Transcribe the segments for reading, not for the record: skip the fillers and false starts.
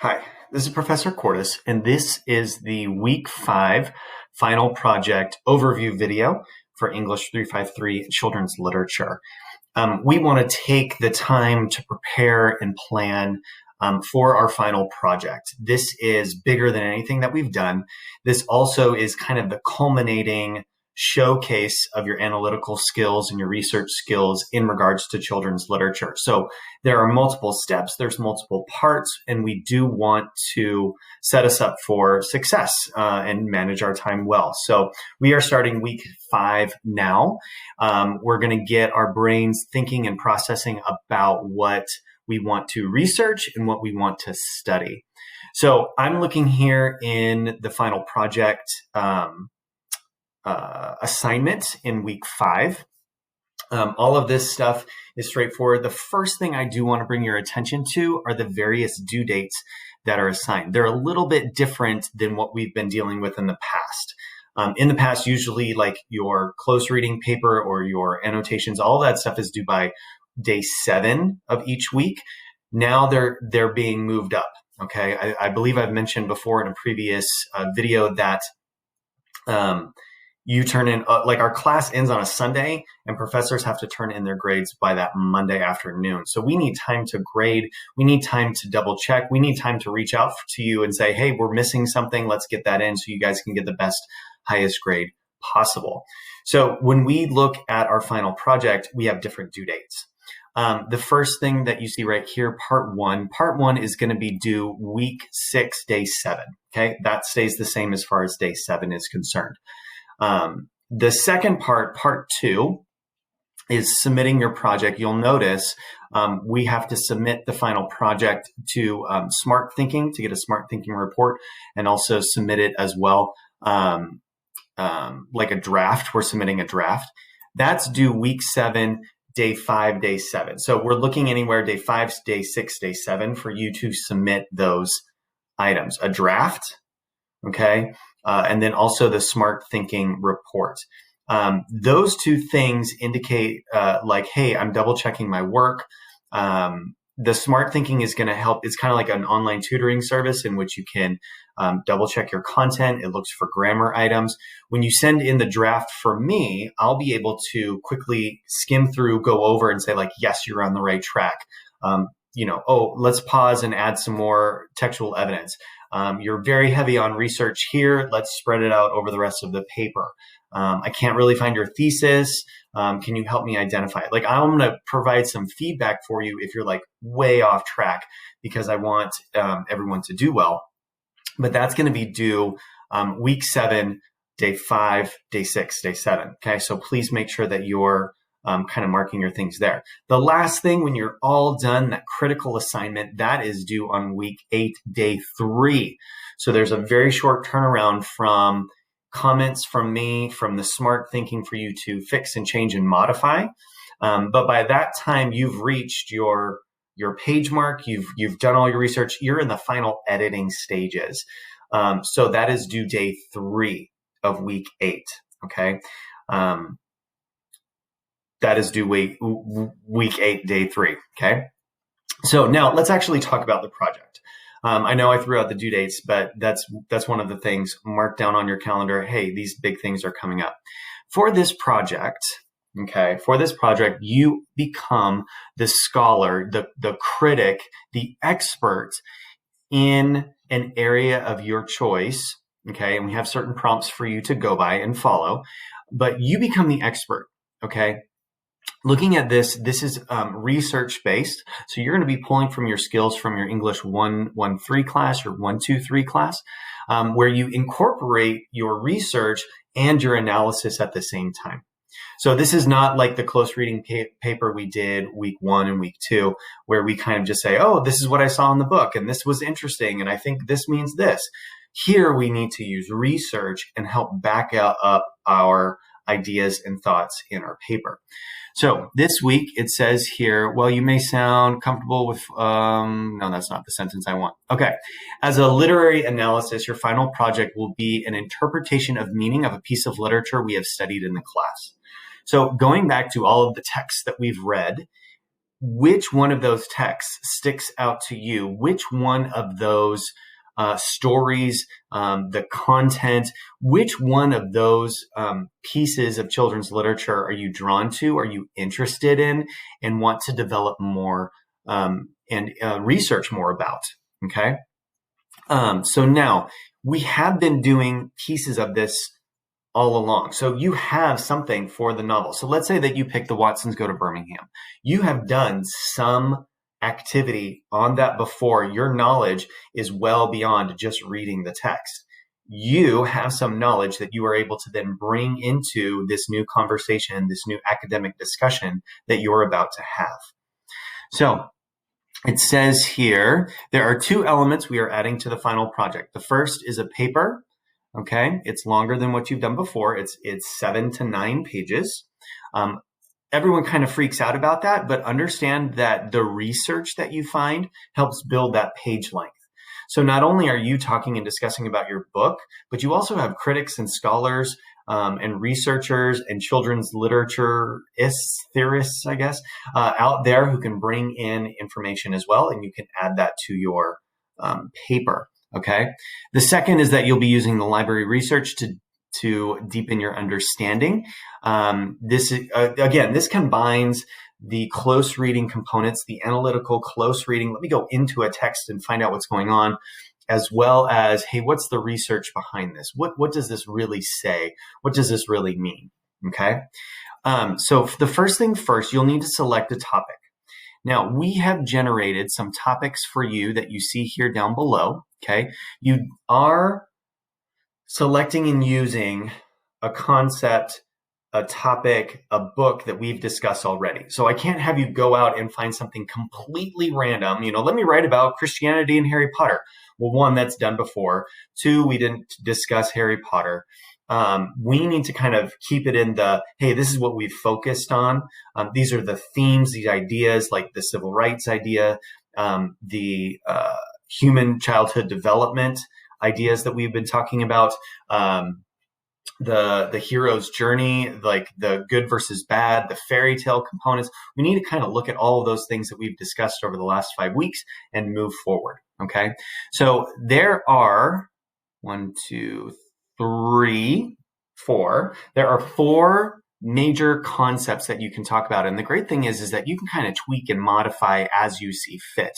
Hi, this is Professor Cordes, and this is the Week 5 final project overview video for English 353 Children's Literature. We want to take the time to prepare and plan for our final project. This is bigger than anything that we've done. This also is kind of the culminating showcase of your analytical skills and your research skills in regards to children's literature. So there are multiple steps, there's multiple parts, and we do want to set us up for success and manage our time well. So we are starting week 5 now. We're going to get our brains thinking and processing about what we want to research and what we want to study. So I'm looking here in the final project assignment in week 5. All of this stuff is straightforward. The first thing I do want to bring your attention to are the various due dates that are assigned. They're a little bit different than what we've been dealing with in the past. In the past, usually like your close reading paper or your annotations, all that stuff is due by day 7 of each week. Now they're being moved up. Okay, I believe I've mentioned before in a previous video that you turn in, like our class ends on a Sunday and professors have to turn in their grades by that Monday afternoon. So we need time to grade. We need time to double check. We need time to reach out to you and say, hey, we're missing something. Let's get that in so you guys can get the best, highest grade possible. So when we look at our final project, we have different due dates. The first thing that you see right here, part one is going to be due week 6, day 7. Okay, that stays the same as far as day 7 is concerned. The second part 2, is submitting your project. You'll notice we have to submit the final project to Smart Thinking to get a Smart Thinking report, and also submit it as well like a draft. We're submitting a draft. That's due week 7, day 5, day 7. So we're looking anywhere day 5, day 6, day 7 for you to submit those items. A draft, okay? And then also the Smart Thinking report. Those two things indicate like, hey, I'm double checking my work. The Smart Thinking is going to help. It's kind of like an online tutoring service in which you can double check your content. It looks for grammar items. When you send in the draft for me, I'll be able to quickly skim through, go over and say like, yes, you're on the right track. Oh, let's pause and add some more textual evidence. You're very heavy on research here. Let's spread it out over the rest of the paper. I can't really find your thesis. Can you help me identify it? Like, I'm going to provide some feedback for you if you're like way off track, because I want everyone to do well. But that's going to be due week 7, day 5, day 6, day 7. Okay, so please make sure that you're kind of marking your things there. The last thing, when you're all done, that critical assignment, that is due on week 8, day 3. So there's a very short turnaround from comments from me, from the Smart Thinking for you to fix and change and modify. But by that time, you've reached your page mark. You've done all your research. You're in the final editing stages. So that is due day 3 of week 8. Okay. That is due week 8, day 3. Okay. So now let's actually talk about the project. I know I threw out the due dates, but that's one of the things. Mark down on your calendar. Hey, these big things are coming up. For this project, you become the scholar, the critic, the expert in an area of your choice. Okay, and we have certain prompts for you to go by and follow, but you become the expert. Okay. Looking at this is research-based. So you're going to be pulling from your skills from your English 113 class or 123 class, where you incorporate your research and your analysis at the same time. So this is not like the close reading paper we did week 1 and week 2, where we kind of just say, oh, this is what I saw in the book, and this was interesting, and I think this means this. Here we need to use research and help back up our ideas and thoughts in our paper. So this week it says here, well, you may sound comfortable with, no, that's not the sentence I want. Okay. As a literary analysis, your final project will be an interpretation of meaning of a piece of literature we have studied in the class. So going back to all of the texts that we've read, which one of those texts sticks out to you? Which one of those stories, the content, which one of those pieces of children's literature are you drawn to, are you interested in, and want to develop more and research more about? Okay. So now we have been doing pieces of this all along. So you have something for the novel. So let's say that you pick The Watsons Go to Birmingham. You have done some activity on that before. Your knowledge is well beyond just reading the text. You have some knowledge that you are able to then bring into this new conversation, this new academic discussion that you're about to have. So it says here, there are 2 elements we are adding to the final project. The first is a paper. Okay, it's longer than what you've done before. It's 7 to 9 pages. Everyone kind of freaks out about that, but understand that the research that you find helps build that page length. So not only are you talking and discussing about your book, but you also have critics and scholars and researchers and children's literature-ists, theorists, I guess, out there who can bring in information as well, and you can add that to your paper. Okay. The second is that you'll be using the library research to deepen your understanding. This combines the close reading components, the analytical close reading. Let me go into a text and find out what's going on, as well as, hey, what's the research behind this? What does this really say? What does this really mean? Okay. So the first thing first, you'll need to select a topic. Now, we have generated some topics for you that you see here down below, okay? You are selecting and using a concept, a topic, a book that we've discussed already. So I can't have you go out and find something completely random. Let me write about Christianity and Harry Potter. Well, 1, that's done before. 2, we didn't discuss Harry Potter. We need to kind of keep it in the, hey, this is what we've focused on. These are the themes, these ideas, like the civil rights idea, the human childhood development ideas that we've been talking about, the hero's journey, like the good versus bad, the fairy tale components. We need to kind of look at all of those things that we've discussed over the last 5 weeks and move forward. Okay. So there are 1, 2, 3, 4. There are 4 major concepts that you can talk about. And the great thing is that you can kind of tweak and modify as you see fit.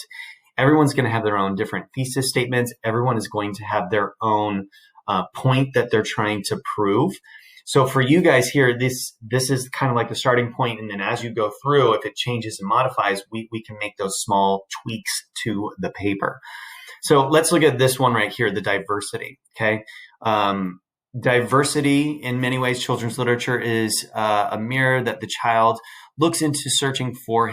Everyone's going to have their own different thesis statements. Everyone is going to have their own point that they're trying to prove. So for you guys here, this is kind of like the starting point. And then as you go through, if it changes and modifies, we can make those small tweaks to the paper. So let's look at this one right here, the diversity. Okay. Diversity, in many ways, children's literature is a mirror that the child looks into, searching for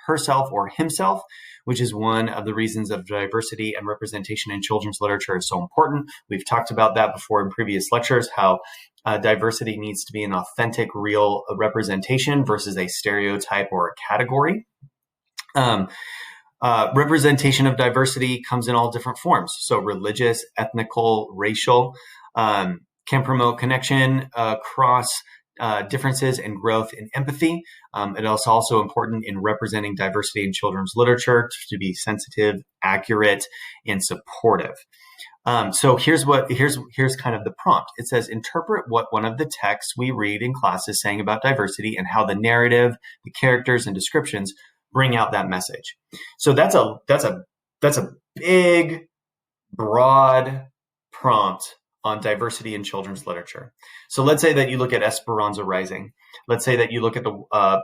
herself or himself, which is one of the reasons of diversity and representation in children's literature is so important. We've talked about that before in previous lectures, how diversity needs to be an authentic, real representation versus a stereotype or a category. Representation of diversity comes in all different forms. So religious, ethnical, racial, can promote connection across differences and growth in empathy. It is also important in representing diversity in children's literature to be sensitive, accurate, and supportive. So here's kind of the prompt. It says, interpret what one of the texts we read in class is saying about diversity and how the narrative, the characters, and descriptions bring out that message. So that's a big, broad prompt on diversity in children's literature. So let's say that you look at Esperanza Rising. Let's say that you look at the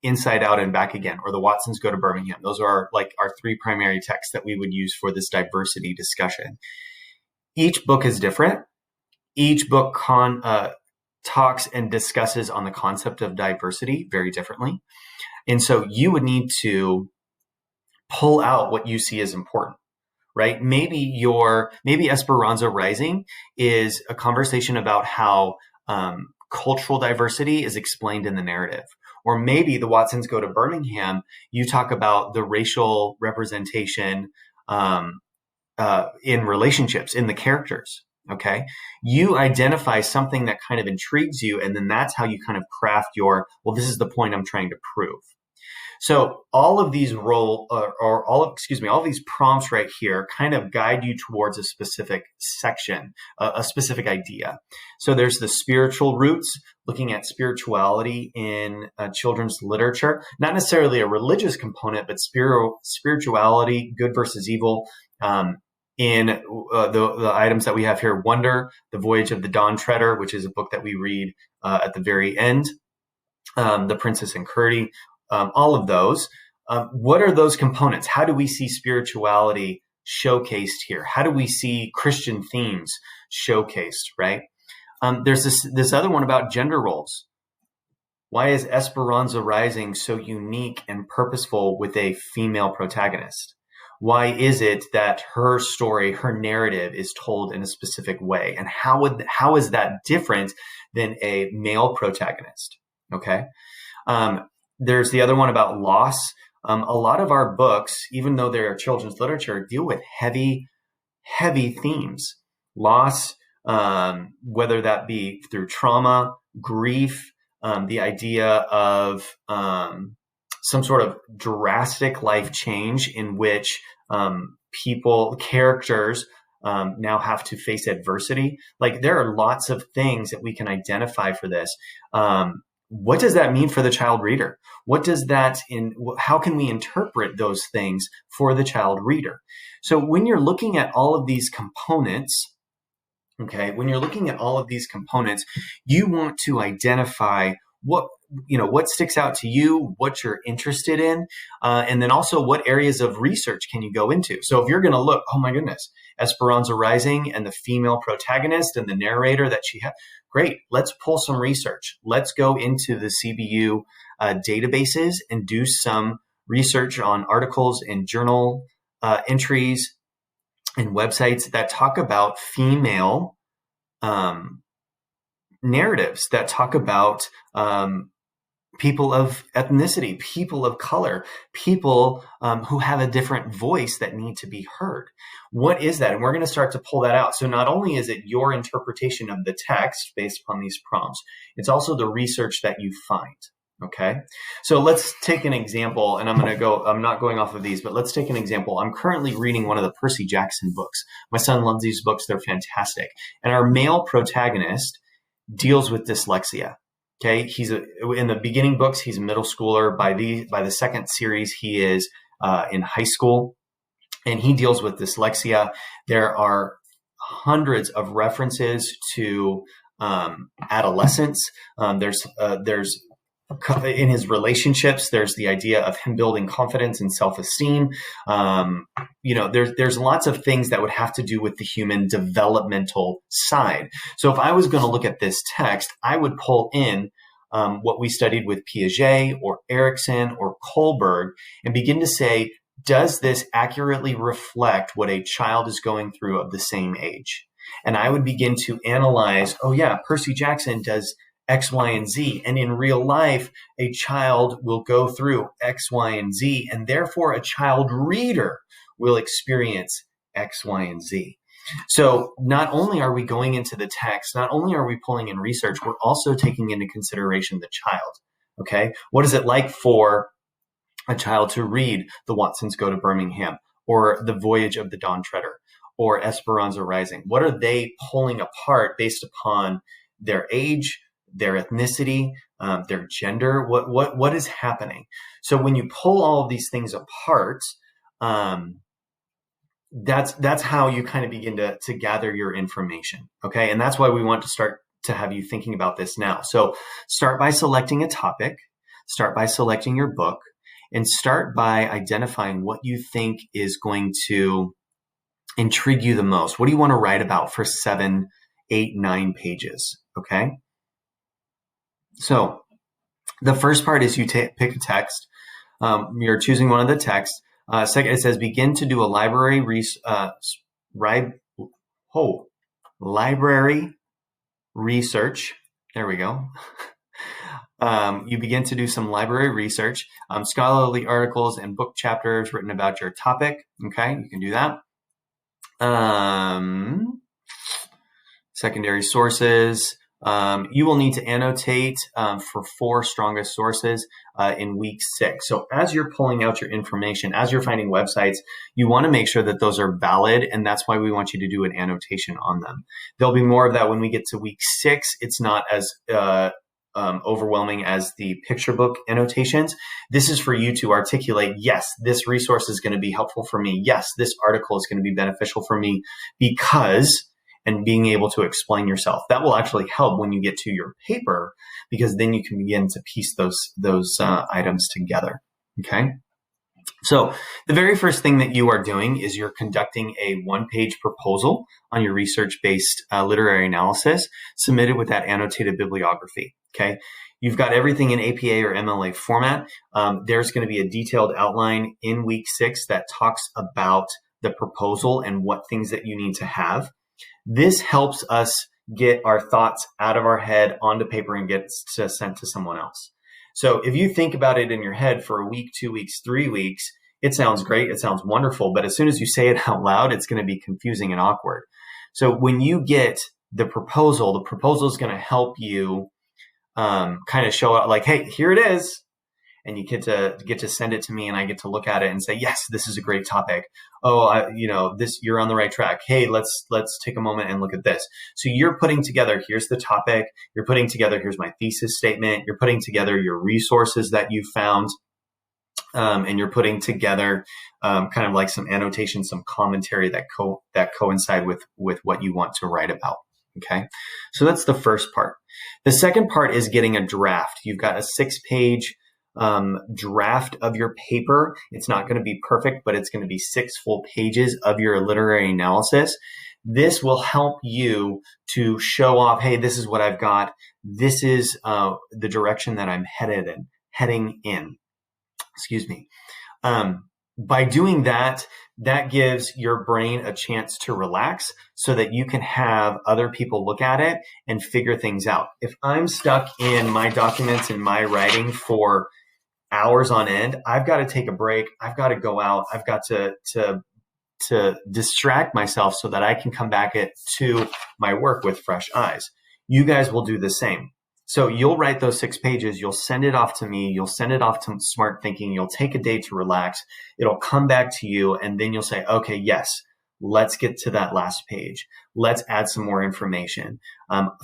Inside Out and Back Again, or the Watsons Go to Birmingham. Those are like our 3 primary texts that we would use for this diversity discussion. Each book is different. Each book talks and discusses on the concept of diversity very differently. And so you would need to pull out what you see as important, right? Maybe Esperanza Rising is a conversation about how cultural diversity is explained in the narrative. Or maybe the Watsons Go to Birmingham, you talk about the racial representation in relationships, in the characters, okay? You identify something that kind of intrigues you, and then that's how you kind of craft your, well, this is the point I'm trying to prove. So all of these all of these prompts right here kind of guide you towards a specific section, a specific idea. So there's the spiritual roots, looking at spirituality in children's literature, not necessarily a religious component, but spirituality, good versus evil. In the items that we have here, Wonder, The Voyage of the Dawn Treader, which is a book that we read at the very end, The Princess and Curdie, all of those. What are those components? How do we see spirituality showcased here? How do we see Christian themes showcased, right? There's this other one about gender roles. Why is Esperanza Rising so unique and purposeful with a female protagonist? Why is it that her story, her narrative is told in a specific way? And how is that different than a male protagonist? Okay. There's the other one about loss. A lot of our books, even though they're children's literature, deal with heavy themes. Loss, whether that be through trauma, grief, the idea of some sort of drastic life change in which characters now have to face adversity. Like, there are lots of things that we can identify for this. What does that mean for the child reader? How can we interpret those things for the child reader? So when you're looking at all of these components, you want to identify what sticks out to you, what you're interested in, and then also what areas of research can you go into. So if you're going to look, oh my goodness, Esperanza Rising and the female protagonist and the narrator that she had, great, let's pull some research. Let's go into the CBU databases and do some research on articles and journal entries and websites that talk about female narratives, that talk about people of ethnicity, people of color, people who have a different voice that need to be heard. What is that? And we're going to start to pull that out. So not only is it your interpretation of the text based upon these prompts, it's also the research that you find. Okay. So let's take an example, and I'm not going off of these, but let's take an example. I'm currently reading one of the Percy Jackson books. My son loves these books. They're fantastic. And our male protagonist deals with dyslexia. Okay, in the beginning books, he's a middle schooler. By the second series, he is in high school, and he deals with dyslexia. There are hundreds of references to adolescence. There's in his relationships, there's the idea of him building confidence and self-esteem. There's lots of things that would have to do with the human developmental side. So if I was going to look at this text, I would pull in what we studied with Piaget or Erikson or Kohlberg and begin to say, does this accurately reflect what a child is going through of the same age? And I would begin to analyze, oh yeah, Percy Jackson does X, Y, and Z. And in real life, a child will go through X, Y, and Z, and therefore a child reader will experience X, Y, and Z. So not only are we going into the text, not only are we pulling in research, we're also taking into consideration the child. Okay? What is it like for a child to read The Watsons Go to Birmingham or The Voyage of the Dawn Treader or Esperanza Rising? What are they pulling apart based upon their age, their ethnicity, their gender? What is happening? So when you pull all of these things apart, that's how you kind of begin to gather your information. Okay. And that's why we want to start to have you thinking about this now. So start by selecting a topic, start by selecting your book, and start by identifying what you think is going to intrigue you the most. What do you want to write about for 7, 8, 9 pages? Okay. So the first part is you pick a text. You're choosing one of the texts. Second, it says begin to do a library research. There we go. You begin to do some library research, scholarly articles and book chapters written about your topic. Okay, you can do that. Secondary sources. You will need to annotate for 4 strongest sources in week 6. So as you're pulling out your information, as you're finding websites, you want to make sure that those are valid, and that's why we want you to do an annotation on them. There'll be more of that when we get to week 6. It's not as overwhelming as the picture book annotations. This is for you to articulate, yes, this resource is going to be helpful for me. Yes, this article is going to be beneficial for me because, and being able to explain yourself. That will actually help when you get to your paper, because then you can begin to piece those items together. Okay. So the very first thing that you are doing is you're conducting a 1-page proposal on your research-based literary analysis submitted with that annotated bibliography. Okay. You've got everything in APA or MLA format. There's going to be a detailed outline in week 6 that talks about the proposal and what things that you need to have. This helps us get our thoughts out of our head onto paper and get sent to someone else. So if you think about it in your head for a week, 2 weeks, 3 weeks, it sounds great. It sounds wonderful. But as soon as you say it out loud, it's going to be confusing and awkward. So when you get the proposal is going to help you kind of show up like, hey, here it is. And you get to send it to me, and I get to look at it and say, yes, this is a great topic. Oh, you're on the right track. Hey, let's take a moment and look at this. So you're putting together, here's the topic. You're putting together, here's my thesis statement. You're putting together your resources that you found. And you're putting together kind of like some annotation, some commentary that coincide with what you want to write about. Okay. So that's the first part. The second part is getting a draft. You've got a 6-page draft of your paper. It's not going to be perfect, but it's going to be 6 full pages of your literary analysis. This will help you to show off, hey, this is what I've got. This is the direction that I'm heading in. Excuse me. By doing that, that gives your brain a chance to relax so that you can have other people look at it and figure things out. If I'm stuck in my documents and my writing for hours on end, I've got to take a break. I've got to go out. I've got to distract myself so that I can come back to my work with fresh eyes. You guys will do the same. So you'll write those 6 pages. You'll send it off to me. You'll send it off to Smart Thinking. You'll take a day to relax. It'll come back to you. And then you'll say, okay, yes, let's get to that last page. Let's add some more information.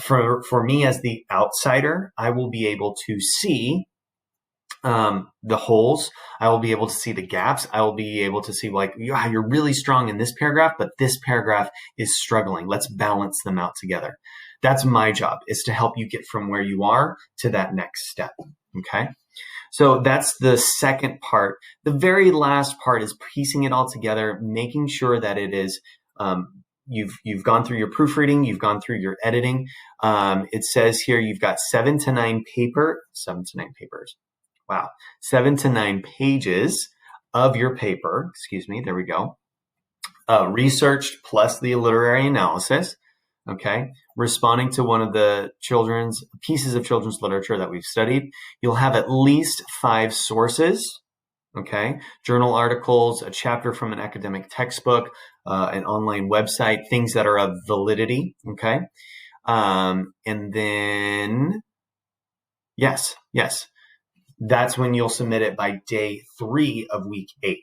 For me as the outsider, I will be able to see the holes. I will be able to see the gaps. I will be able to see like, yeah, you're really strong in this paragraph, but this paragraph is struggling. Let's balance them out together. That's my job, is to help you get from where you are to that next step. Okay. So that's the second part. The very last part is piecing it all together, making sure that it is, you've gone through your proofreading, you've gone through your editing. It says here, you've got 7 to 9 papers. Wow. 7 to 9 pages of your paper. Excuse me. There we go. Researched plus the literary analysis. Okay. Responding to one of the pieces of children's literature that we've studied. You'll have at least 5 sources. Okay. Journal articles, a chapter from an academic textbook, an online website, things that are of validity. Okay. And then, yes. That's when you'll submit it by day 3 of week 8.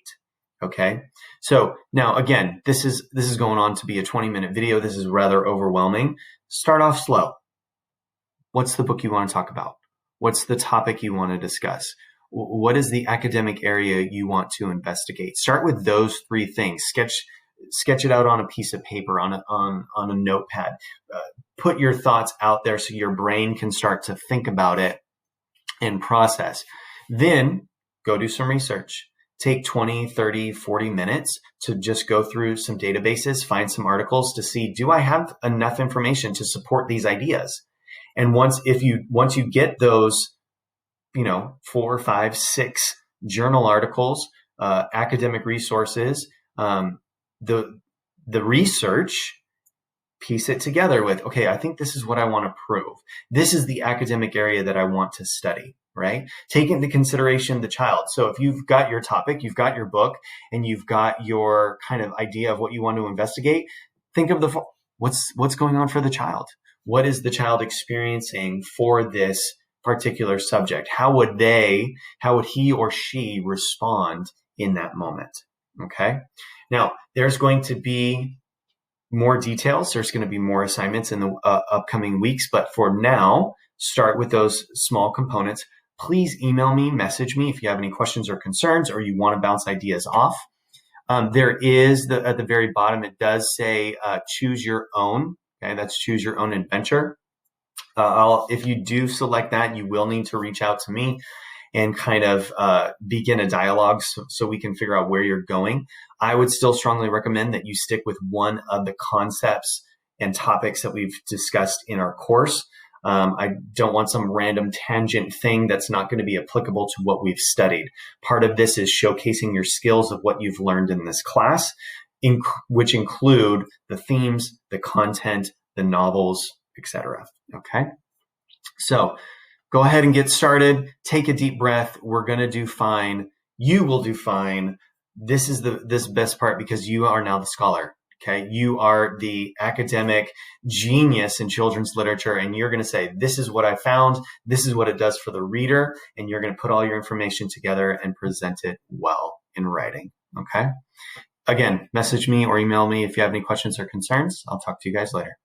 Okay. So now again, this is going on to be a 20-minute video. This is rather overwhelming. Start off slow. What's the book you want to talk about? What's the topic you want to discuss? What is the academic area you want to investigate? Start with those 3 things. Sketch it out on a piece of paper, on a notepad. Put your thoughts out there so your brain can start to think about it and process. Then go do some research. Take 20, 30, 40 minutes to just go through some databases, find some articles to see, do I have enough information to support these ideas? And once you get those, 4, 5, 6 journal articles, academic resources, the research, piece it together with, okay, I think this is what I want to prove. This is the academic area that I want to study, right? Take into consideration the child. So if you've got your topic, you've got your book, and you've got your kind of idea of what you want to investigate, think of what's going on for the child. what is the child experiencing for this particular subject? How would he or she respond in that moment? Okay. Now, there's going to be more details. There's going to be more assignments in the upcoming weeks, but for now, start with those small components. Please email me, message me if you have any questions or concerns, or you want to bounce ideas off. There is at the very bottom, it does say choose your own. Okay, that's choose your own adventure. If you do select that, you will need to reach out to me and kind of begin a dialogue so we can figure out where you're going. I would still strongly recommend that you stick with one of the concepts and topics that we've discussed in our course. I don't want some random tangent thing that's not going to be applicable to what we've studied. Part of this is showcasing your skills of what you've learned in this class, which include the themes, the content, the novels, etc. Okay? So go ahead and get started. Take a deep breath. We're going to do fine. You will do fine. This is this best part because you are now the scholar. Okay. You are the academic genius in children's literature, and you're going to say, this is what I found. This is what it does for the reader. And you're going to put all your information together and present it well in writing. Okay. Again, message me or email me if you have any questions or concerns. I'll talk to you guys later.